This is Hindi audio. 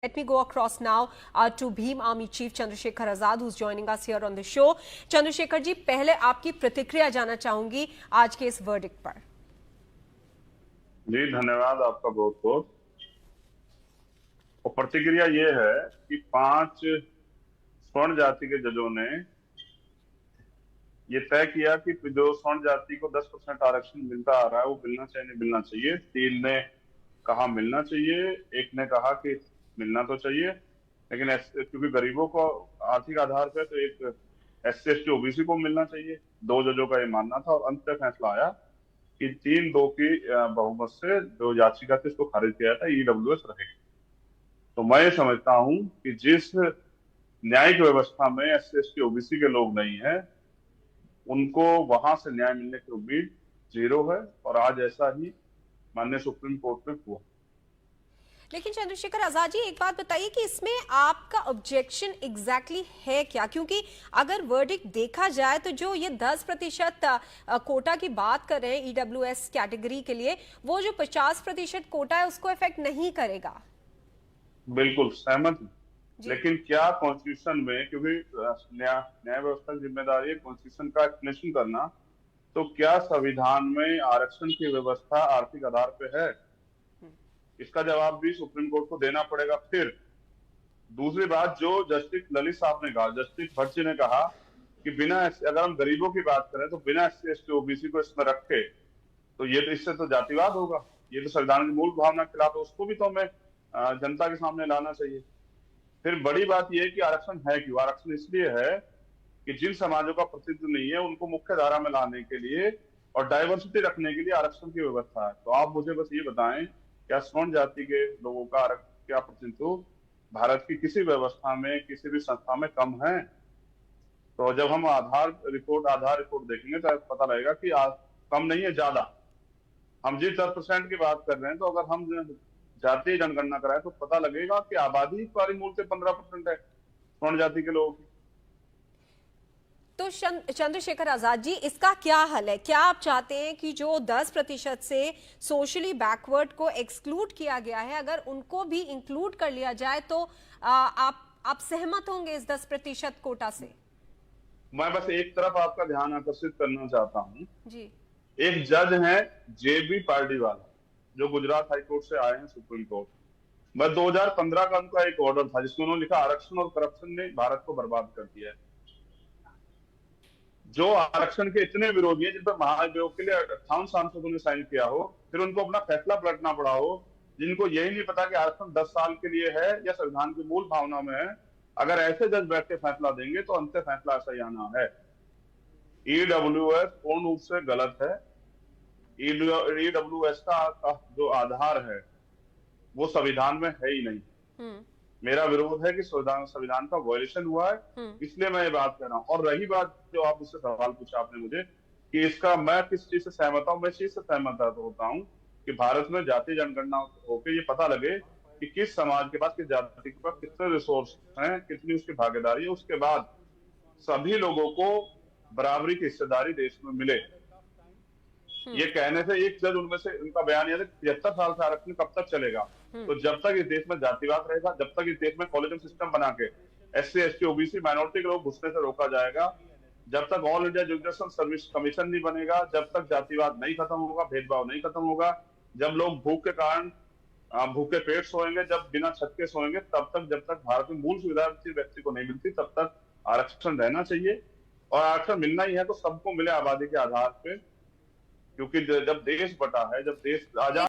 Let me go across now to Bhim Army Chief Chandrasekhar Azad, who's joining us here on the show. Chandrasekhar ji, पहले आपकी प्रतिक्रिया जानना चाहूंगी आज के इस वर्डिक्ट पर। जी धन्यवाद आपका बहुत बहुत। और प्रतिक्रिया ये है कि 5 स्वर्ण जाति के जजों ने ये तय किया कि जो स्वर्ण जाति को 10% आरक्षण मिलता आ रहा है वो मिलना चाहिए नहीं मिलना चाहिए। 3 ने कहा मिलना चाहिए, 1 ने कहा कि मिलना तो चाहिए, लेकिन क्योंकि गरीबों को आर्थिक आधार पे तो एक SC ST OBC को मिलना चाहिए। 2 जजों का ये मानना था और अंत में फैसला आया कि 3-2 की बहुमत से जो याचिका थी उसको खारिज किया था, EWS रहेगी। तो मैं ये समझता हूं कि जिस न्यायिक व्यवस्था में SC ST OBC के लोग नहीं है उनको वहां से न्याय मिलने की उम्मीद 0 है, और आज ऐसा ही माननीय सुप्रीम कोर्ट में हुआ। लेकिन चंद्रशेखर आजाद जी, एक बात बताइए कि इसमें आपका ऑब्जेक्शन एग्जैक्टली है क्या? क्योंकि अगर वर्डिक्ट देखा जाए तो जो ये 10% कोटा की बात कर रहे हैं EWS कैटेगरी के लिए, वो जो 50% कोटा है उसको इफेक्ट नहीं करेगा। बिल्कुल सहमत हूँ, लेकिन क्या कॉन्स्टिट्यूशन में, क्योंकि न्याय व्यवस्था की जिम्मेदारी है कॉन्स्टिट्यूशन का एक्सप्लेनेशन करना, तो क्या संविधान में आरक्षण की व्यवस्था आर्थिक आधार पे है? इसका जवाब भी सुप्रीम कोर्ट को देना पड़ेगा। फिर दूसरी बात, जो जस्टिस ललित साहब ने कहा, जस्टिस भट्ट ने कहा कि बिना, अगर हम गरीबों की बात करें तो बिना SC ST OBC को इसमें रखे तो ये तो इससे तो जातिवाद होगा, ये तो संविधान की मूल भावना के खिलाफ है, उसको भी तो हमें जनता के सामने लाना चाहिए। फिर बड़ी बात यह है कि आरक्षण है क्यों? आरक्षण इसलिए है कि जिन समाजों का प्रतिनिधित्व नहीं है उनको मुख्य धारा में लाने के लिए और डाइवर्सिटी रखने के लिए आरक्षण की व्यवस्था है। तो आप मुझे बस ये बताएं, क्या स्वर्ण जाति के लोगों का क्या प्रतिनिधित्व भारत की किसी व्यवस्था में, किसी भी संस्था में कम है? तो जब हम आधार रिपोर्ट देखेंगे तो पता लगेगा कि कम नहीं है, ज्यादा। हम जिस 10% की बात कर रहे हैं, तो अगर हम जातीय जनगणना कराएं तो पता लगेगा कि आबादी कार्य मूल से 15% है स्वर्ण जाति के लोगों की। तो चंद्रशेखर आजाद जी, इसका क्या हल है? क्या आप चाहते हैं कि जो 10% से सोशली बैकवर्ड को एक्सक्लूड किया गया है, अगर उनको भी इंक्लूड कर लिया जाए तो आप सहमत होंगे इस 10% कोटा से? मैं बस एक तरफ आपका ध्यान आकर्षित करना चाहता हूँ जी। एक जज है JB पार्डीवाला, जो गुजरात हाईकोर्ट से आए हैं सुप्रीम कोर्ट में। 2015 का उनका एक ऑर्डर था जिसमें उन्होंने लिखा आरक्षण और करप्शन ने भारत को बर्बाद कर दिया है। जो आरक्षण के इतने विरोधी हैं, जिन पर महाभियोग के लिए 58 सांसदों ने साइन किया हो, फिर उनको अपना फैसला पलटना पड़ा हो, जिनको यही नहीं पता कि आरक्षण 10 साल के लिए है या संविधान की मूल भावना में है। अगर ऐसे जज बैठ के फैसला देंगे तो अंतिम फैसला ऐसा ही आना है। EWS पूर्ण रूप से गलत है। EWS का जो आधार है वो संविधान में है ही नहीं। मेरा विरोध है कि संविधान का वायलेशन हुआ है, इसलिए मैं ये बात कर रहा हूँ। और रही बात जो आप मुझसे सवाल पूछा आपने मुझे कि इसका मैं किस चीज से सहमत हूँ, मैं इस चीज से सहमत होता हूँ कि भारत में जातीय जनगणना होकर ये पता लगे कि किस समाज के पास, किस जाति के पास कितने रिसोर्स हैं, कितनी उसकी भागीदारी है, उसके बाद सभी लोगों को बराबरी की हिस्सेदारी देश में मिले। ये कहने से एक जज उनमें से उनका बयान यह है 75 साल से आरक्षण कब तक चलेगा? तो जब तक इस देश में जातिवाद रहेगा, जब तक इस देश में कॉलेजियम सिस्टम बना के SC ST OBC माइनॉरिटी के लोग घुसने से रोका जाएगा, जब तक all India judicial service commission नहीं बनेगा, जब तक जातिवाद नहीं खत्म होगा, भेदभाव नहीं खत्म होगा, जब लोग भूख के कारण भूखे पेट सोएंगे, जब बिना छत के सोएंगे, तब तक, जब तक भारत में मूल सुविधा किसी व्यक्ति को नहीं मिलती, तब तक आरक्षण रहना चाहिए। और आरक्षण मिलना ही है तो सबको मिले आबादी के आधार पे, क्योंकि जब देश बटा है, जब देश आजाद